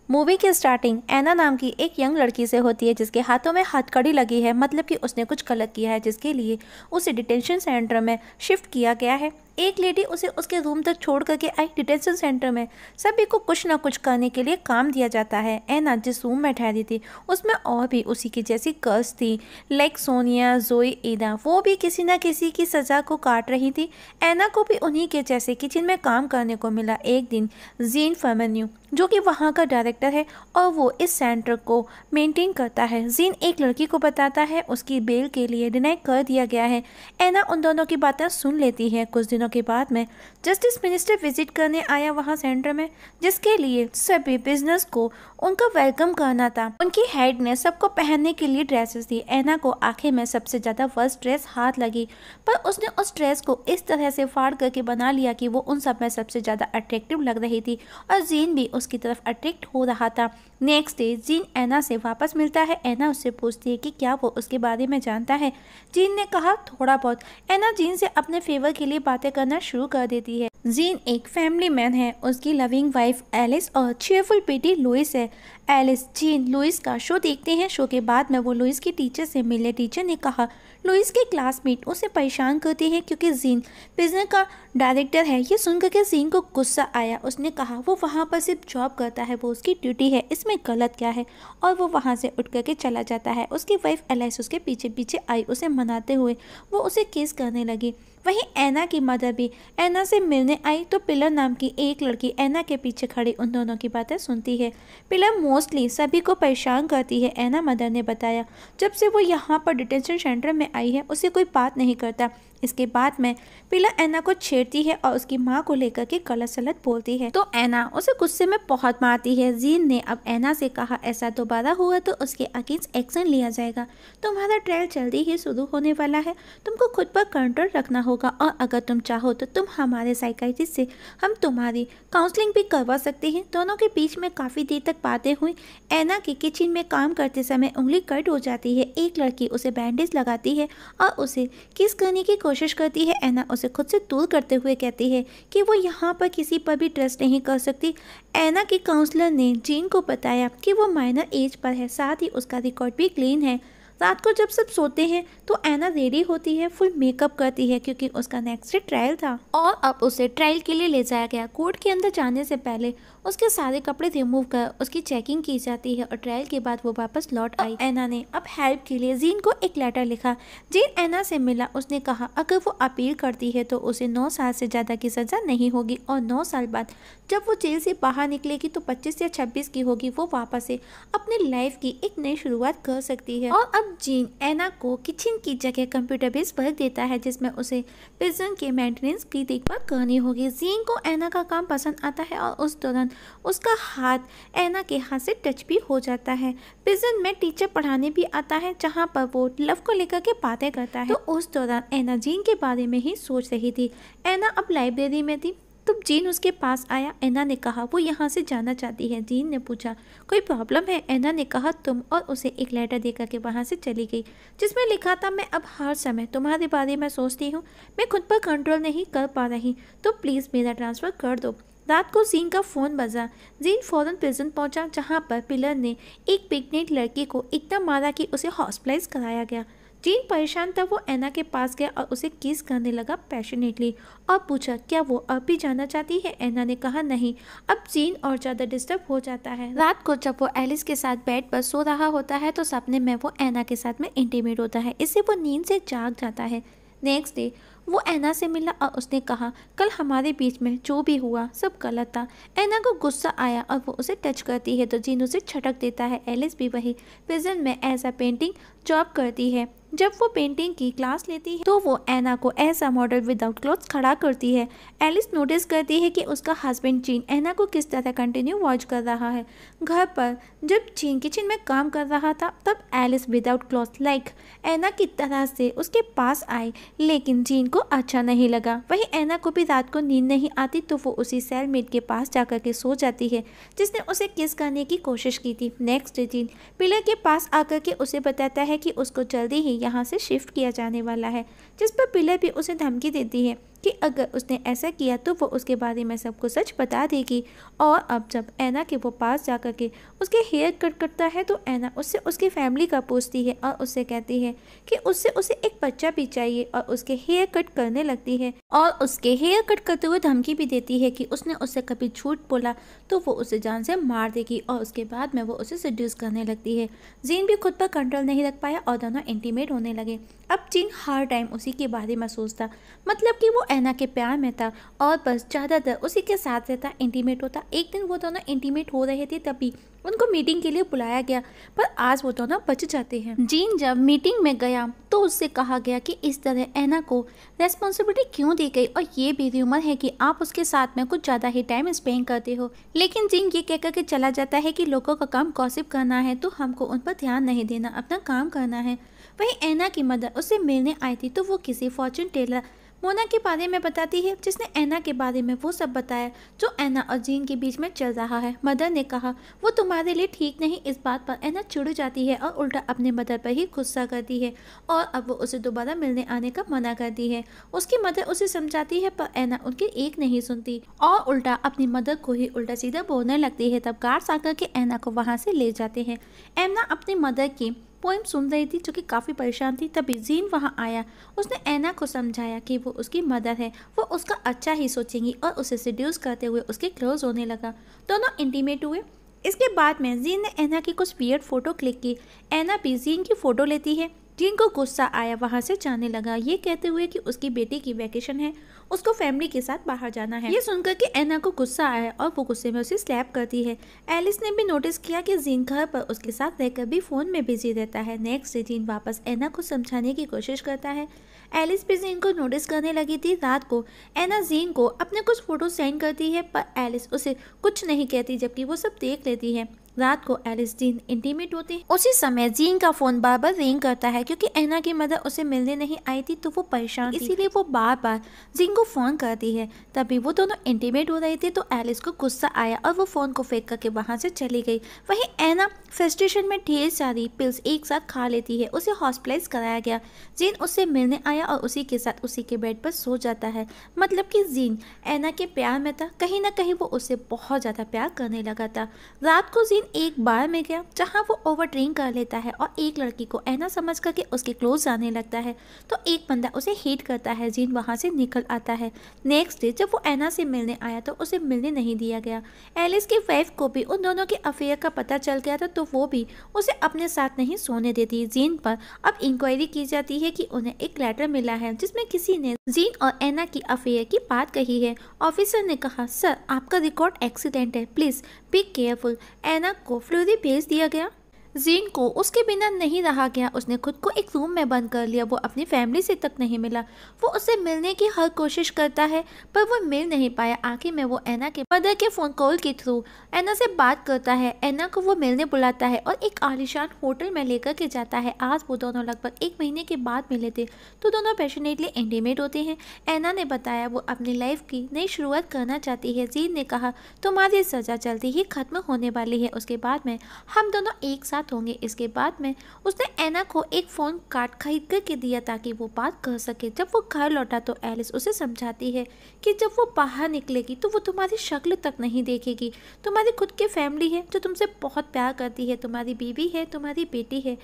Movie की starting एना नाम की एक यंग लड़की से होती है जिसके हाथों में हथकड़ी लगी है, मतलब कि उसने कुछ गलत किया है जिसके लिए उसे डिटेंशन सेंटर में शिफ्ट किया गया है। एक लेडी उसे उसके रूम तक छोड़ करके आई। डिटेंशन सेंटर में सभी को कुछ ना कुछ करने के लिए काम दिया जाता है। एना जिस रूम में ठहरी थी उसमें और भी उसी की जैसी गर्ल्स थी, लाइक सोनिया, जोई, ईदा। वो भी किसी ना किसी की सज़ा को काट रही थी। एना को भी उन्हीं के जैसे किचन में काम करने को मिला। एक दिन जीन फर्मेन्यू जो कि वहाँ का डायरेक्टर है और वो इस सेंटर को मेंटेन करता है, जीन एक लड़की को बताता है उसकी बेल के लिए डिनाई कर दिया गया है। एना उन दोनों की बातें सुन लेती है। कुछ दिनों के बाद में जस्टिस मिनिस्टर विजिट करने आया वहाँ सेंटर में, जिसके लिए सभी बिजनेस को उनका वेलकम करना था। उनकी हेड ने सबको पहनने के लिए ड्रेसेस दी। एना को आखिर में सबसे ज़्यादा वर्स्ट ड्रेस हाथ लगी, पर उसने उस ड्रेस को इस तरह से फाड़ करके बना लिया कि वो उन सब में सबसे ज़्यादा अट्रैक्टिव लग रही थी और जीन भी उसकी तरफ अट्रैक्ट हो रहा था। नेक्स्ट डे जीन एना से वापस मिलता है। एना उससे पूछती है कि क्या वो उसके बारे में जानता है। जीन ने कहा थोड़ा बहुत। एना जीन से अपने फेवर के लिए बातें करना शुरू कर देती है। जीन एक फैमिली मैन है, उसकी लविंग वाइफ एलिस और चीयरफुल बेटी लुइस है। एलिस, जीन, लुइस का शो देखते हैं। शो के बाद में वो लुइस की टीचर से मिले। टीचर ने कहा लुइस के क्लासमेट उसे परेशान करती है क्योंकि जीन बिजनेस का डायरेक्टर है। ये सुनकर के जीन को गुस्सा आया। उसने कहा वो वहाँ पर सिर्फ जॉब करता है, वो उसकी ड्यूटी है, इसमें गलत क्या है, और वो वहाँ से उठ करके चला जाता है। उसकी वाइफ एलिस उसके पीछे पीछे आई, उसे मनाते हुए वो उसे किस करने लगी। वहीं एना की मदर भी एना से मिलने आई तो पिलर नाम की एक लड़की एना के पीछे खड़ी उन दोनों की बातें सुनती है। पिलर मोस्टली सभी को परेशान करती है। एना मदर ने बताया जब से वो यहाँ पर डिटेंशन सेंटर में आई है उसे कोई बात नहीं करता। इसके बाद में पिलर एना को छेड़ती है और उसकी माँ को लेकर के गलत सलत बोलती है तो एना उसे गुस्से में बहुत मारती है। जीन ने अब एना से कहा ऐसा दोबारा हुआ तो उसके अगेंस्ट एक्शन लिया जाएगा। तुम्हारा ट्रायल जल्दी ही शुरू होने वाला है, तुमको खुद पर कंट्रोल रखना होगा और अगर तुम चाहो तो तुम हमारे साइकाइट्रिस्ट से हम तुम्हारी काउंसलिंग भी करवा सकते हैं। दोनों के बीच में काफ़ी देर तक बातें हुई। एना की किचन में काम करते समय उंगली कट हो जाती है। एक लड़की उसे बैंडेज लगाती है और उसे किस करने की कोशिश करती है। एना उसे खुद से दूर करते हुए कहती है कि वो यहाँ पर किसी पर भी ट्रस्ट नहीं कर सकती। एना के काउंसलर ने जीन को बताया कि वो माइनर एज पर है, साथ ही उसका रिकॉर्ड भी क्लीन है। रात को जब सब सोते हैं तो एना रेडी होती है, फुल मेकअप करती है क्योंकि उसका नेक्स्ट डे ट्रायल था और अब उसे ट्रायल के लिए ले जाया गया। कोर्ट के अंदर जाने से पहले उसके सारे कपड़े रिमूव कर उसकी चेकिंग की जाती है और ट्रायल के बाद वो वापस लौट आई। एना ने अब हेल्प के लिए जीन को एक लेटर लिखा। जीन एना से मिला। उसने कहा अगर वो अपील करती है तो उसे 9 साल से ज़्यादा की सज़ा नहीं होगी और 9 साल बाद जब वो जेल से बाहर निकलेगी तो 25 या 26 की होगी। वो वापस से अपनी लाइफ की एक नई शुरुआत कर सकती है। और अब जीन एना को किचन की जगह कंप्यूटर बेस्ड वर्क देता है जिसमें उसे प्रिजन के मेंटेनेंस की देखभाल करनी होगी। जीन को एना का काम पसंद आता है और उस दौरान उसका हाथ एना के हाथ से टच भी हो जाता है। प्रिजन में टीचर पढ़ाने भी आता है जहाँ पर वो लव को लेकर के बातें करता है। तो उस दौरान एना जीन के बारे में ही सोच रही थी। एना अब लाइब्रेरी में थी तब जीन उसके पास आया। एना ने कहा वो यहाँ से जाना चाहती है। जीन ने पूछा कोई प्रॉब्लम है। एना ने कहा तुम, और उसे एक लेटर देकर के वहाँ से चली गई जिसमें लिखा था मैं अब हर समय तुम्हारे बारे में सोचती हूँ, मैं खुद पर कंट्रोल नहीं कर पा रही, तो प्लीज़ मेरा ट्रांसफ़र कर दो। रात को जीन का फ़ोन बजा। जीन फ़ौरन प्रिजन पहुंचा जहां पर पिलर ने एक प्रेग्नेंट लड़की को इतना मारा कि उसे हॉस्पिटलाइज कराया गया। जीन परेशान था। वो एना के पास गया और उसे किस करने लगा पैशनेटली और पूछा क्या वो अब भी जाना चाहती है। एना ने कहा नहीं। अब जीन और ज़्यादा डिस्टर्ब हो जाता है। रात को जब वो एलिस के साथ बेड पर सो रहा होता है तो सपने में वो एना के साथ में इंटीमेट होता है। इससे वो नींद से जाग जाता है। नेक्स्ट डे वो एना से मिला और उसने कहा कल हमारे बीच में जो भी हुआ सब गलत था। एना को गुस्सा आया और वो उसे टच करती है तो जीन उसे छटक देता है। एलिस भी वही प्रिजन में एज अ पेंटिंग जॉब करती है। जब वो पेंटिंग की क्लास लेती है तो वो एना को ऐसा मॉडल विदाउट क्लोथ्स खड़ा करती है। एलिस नोटिस करती है कि उसका हस्बैंड जीन एना को किस तरह कंटिन्यू वॉच कर रहा है। घर पर जब जीन किचन में काम कर रहा था तब एलिस विदाउट क्लॉथ लाइक एना की तरह से उसके पास आई, लेकिन जीन को अच्छा नहीं लगा। वहीं एना को भी रात को नींद नहीं आती तो वो उसी सेलमेट के पास जाकर के सो जाती है जिसने उसे किस करने की कोशिश की थी। नेक्स्ट डे जीन पिलर के पास आकर के उसे बताता है कि उसको जल्दी ही यहाँ से शिफ्ट किया जाने वाला है, जिस पर पिलर भी उसे धमकी देती है कि कि अगर उसने ऐसा किया तो वो उसके बारे में सबको सच बता देगी। और अब जब ऐना के वो पास जा कर के उसके हेयर कट करता है तो ऐना उससे उसकी फैमिली का पूछती है और उससे कहती है कि उससे उसे एक बच्चा भी चाहिए और उसके हेयर कट करने लगती है और उसके हेयर कट करते हुए धमकी भी देती है कि उसने उससे कभी झूठ बोला तो वो उसे जान से मार देगी और उसके बाद में वो उसे सेड्यूस करने लगती है। जीन भी खुद पर कंट्रोल नहीं रख पाया और दोनों इंटीमेट होने लगे। अब जीन हर टाइम उसी के बारे में सोचता, मतलब कि वो ऐना के प्यार में था और बस ज़्यादातर उसी के साथ रहता, इंटीमेट होता। एक दिन वो दोनों इंटीमेट हो रहे थे तभी उनको मीटिंग के लिए बुलाया गया, पर आज वो दोनों बच जाते हैं। जीन जब मीटिंग में गया तो उससे कहा गया कि इस तरह ऐना को रेस्पॉन्सिबिलिटी क्यों दी गई और ये भी र्यूमर है कि आप उसके साथ में कुछ ज़्यादा ही टाइम स्पेंड करते हो। लेकिन जीन ये कहकर के चला जाता है कि लोगों का काम गॉसिप करना है तो हमको उन पर ध्यान नहीं देना, अपना काम करना है। वहीं ऐना की मदर उससे मिलने आई थी तो वो किसी फॉर्चून टेलर मोना के बारे में बताती है जिसने ऐना के बारे में वो सब बताया जो ऐना और जीन के बीच में चल रहा है। मदर ने कहा वो तुम्हारे लिए ठीक नहीं। इस बात पर ऐना चिढ़ जाती है और उल्टा अपने मदर पर ही गुस्सा करती है और अब वो उसे दोबारा मिलने आने का मना करती है। उसकी मदर उसे समझाती है पर ऐना उनकी एक नहीं सुनती और उल्टा अपनी मदर को ही उल्टा सीधा बोलने लगती है। तब गार्ड्स आकर के ऐना को वहाँ से ले जाते हैं। ऐना अपनी मदर की पोइम सुन रही थी जो कि काफ़ी परेशान थी। तभी जीन वहाँ आया। उसने ऐना को समझाया कि वो उसकी मदर है, वो उसका अच्छा ही सोचेंगी और उसे सेड्यूस करते हुए उसके क्लोज होने लगा। दोनों इंटीमेट हुए। इसके बाद में जीन ने ऐना की कुछ वियर्ड फोटो क्लिक की। ऐना भी जीन की फ़ोटो लेती है। जीन को गुस्सा आया, वहाँ से जाने लगा ये कहते हुए कि उसकी बेटी की वैकेशन है, उसको फैमिली के साथ बाहर जाना है। ये सुनकर कि ऐना को गुस्सा आया और वो गुस्से में उसे स्लैप करती है। एलिस ने भी नोटिस किया कि जीन घर पर उसके साथ रहकर भी फ़ोन में बिजी रहता है। नेक्स्ट डे जीन वापस ऐना को समझाने की कोशिश करता है। एलिस भी जीन को नोटिस करने लगी थी। रात को ऐना जीन को अपने कुछ फोटो सेंड करती है पर एलिस उसे कुछ नहीं कहती जबकि वो सब देख लेती है। रात को एलिस जीन इंटीमेट होते हैं। उसी समय जीन का फोन बार बार रिंग करता है क्योंकि ऐना की मदर उसे मिलने नहीं आई थी तो वो परेशान थी, इसीलिए वो बार बार जीन को फोन करती है। तभी वो दोनों इंटीमेट हो रहे थे तो एलिस को गुस्सा आया और वो फोन को फेंक करके वहां से चली गई। वहीं ऐना फ्रस्ट्रेशन में ढेर सारी पिल्स एक साथ खा लेती है। उसे हॉस्पिटलाइज कराया गया। जीन उससे मिलने आया और उसी के साथ उसी के बेड पर सो जाता है। मतलब कि जीन ऐना के प्यार में था, कहीं ना कहीं वो उससे बहुत ज़्यादा प्यार करने लगा था। रात को जीन एक बार में गया जहां वो ओवर ड्रिंक कर लेता है और एक लड़की को ऐना समझ करके उसके क्लोज आने लगता है तो एक बंदा उसे हिट करता है। जीन वहां से निकल आता है। नेक्स्ट डे जब वो ऐना से मिलने आया तो उसे मिलने नहीं दिया गया। एलिस की वाइफ को भी उन दोनों के अफेयर का पता चल गया था तो वो भी उसे अपने साथ नहीं सोने देती। जीन पर अब इंक्वायरी की जाती है कि उन्हें एक लेटर मिला है जिसमें किसी ने जीन और ऐना की अफेयर की बात कही है। ऑफिसर ने कहा सर आपका रिकॉर्ड एक्सीडेंट है, प्लीज बी केयरफुल। ऐना को फ्लोरी भेज दिया गया। जीन को उसके बिना नहीं रहा गया। उसने खुद को एक रूम में बंद कर लिया। वो अपनी फैमिली से तक नहीं मिला। वो उससे मिलने की हर कोशिश करता है पर वो मिल नहीं पाया। आखिर में वो ऐना के मदर के फोन कॉल के थ्रू ऐना से बात करता है। ऐना को वो मिलने बुलाता है और एक आलीशान होटल में लेकर के जाता है। आज वो दोनों लगभग 1 महीने के बाद मिले थे तो दोनों पैशनेटली इंटीमेट होते हैं। ऐना ने बताया वो अपनी लाइफ की नई शुरुआत करना चाहती है। जीन ने कहा तुम्हारी सजा जल्दी ही खत्म होने वाली है, उसके बाद में हम दोनों एक साथ होंगे। इसके बाद में उसने ऐना को एक फ़ोन कार्ड खरीद करके दिया ताकि वो बात कर सके। जब वो घर लौटा तो एलिस उसे समझाती है कि जब वो बाहर निकलेगी तो वो तुम्हारी शक्ल तक नहीं देखेगी। तुम्हारी खुद की फैमिली है जो तुमसे बहुत प्यार करती है, तुम्हारी बीवी है, तुम्हारी बेटी है,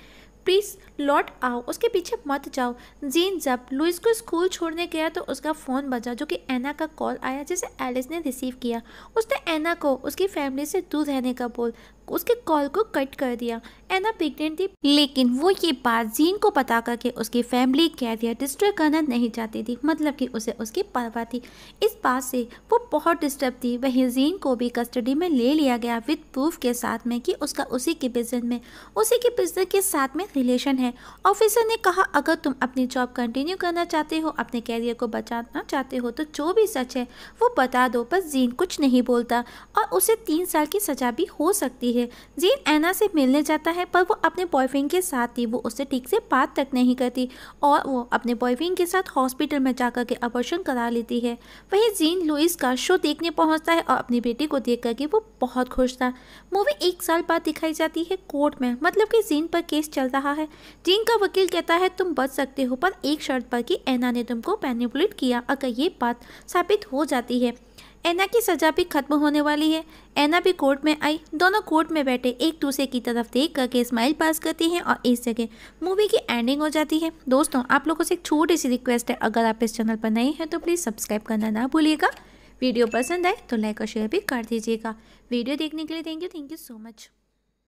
प्लीज़ लौट आओ, उसके पीछे मत जाओ। जीन जब लुइस को स्कूल छोड़ने गया तो उसका फ़ोन बजा जो कि ऐना का कॉल आया जिसे एलिस ने रिसीव किया। उसने ऐना को उसकी फैमिली से दूर रहने का बोल उसके कॉल को कट कर दिया। ऐना प्रेग्नेंट थी लेकिन वो ये बात जीन को बता करके उसकी फैमिली कैरियर डिस्ट्रॉय करना नहीं चाहती थी, मतलब कि उसे उसकी परवाह थी। इस बात से वो बहुत डिस्टर्ब थी। वहीं जीन को भी कस्टडी में ले लिया गया विद प्रूफ के साथ में कि उसका उसी के बिजनेस के साथ में रिलेशन है। ऑफिसर ने कहा अगर तुम अपनी जॉब कंटिन्यू करना चाहते हो, अपने कैरियर को बचाना चाहते हो तो जो भी सच है वो बता दो। पर जीन कुछ नहीं बोलता और उसे 3 साल की सजा भी हो सकती है। है। जीन एना से मिलने जाता है पर वो अपने बॉयफ्रेंड के साथ थी, वो उससे ठीक से बात तक नहीं करती और वो अपने बॉयफ्रेंड के साथ हॉस्पिटल में जाकर के अबॉर्शन करा लेती है। वहीं जीन लुइस का शो देखने पहुंचता है और अपनी बेटी को देख करके वो बहुत खुश था। मूवी 1 साल बाद दिखाई जाती है कोर्ट में, मतलब कि जीन पर केस चल रहा है। जीन का वकील कहता है तुम बच सकते हो पर एक शर्त पर कि एना ने तुमको मैनिपुलेट किया। अगर ये बात साबित हो जाती है एना की सजा भी खत्म होने वाली है। एना भी कोर्ट में आई, दोनों कोर्ट में बैठे एक दूसरे की तरफ देख करके स्माइल पास करती हैं और इस जगह मूवी की एंडिंग हो जाती है। दोस्तों आप लोगों से एक छोटी सी रिक्वेस्ट है, अगर आप इस चैनल पर नए हैं तो प्लीज़ सब्सक्राइब करना ना भूलिएगा। वीडियो पसंद आए तो लाइक और शेयर भी कर दीजिएगा। वीडियो देखने के लिए थैंक यू सो मच।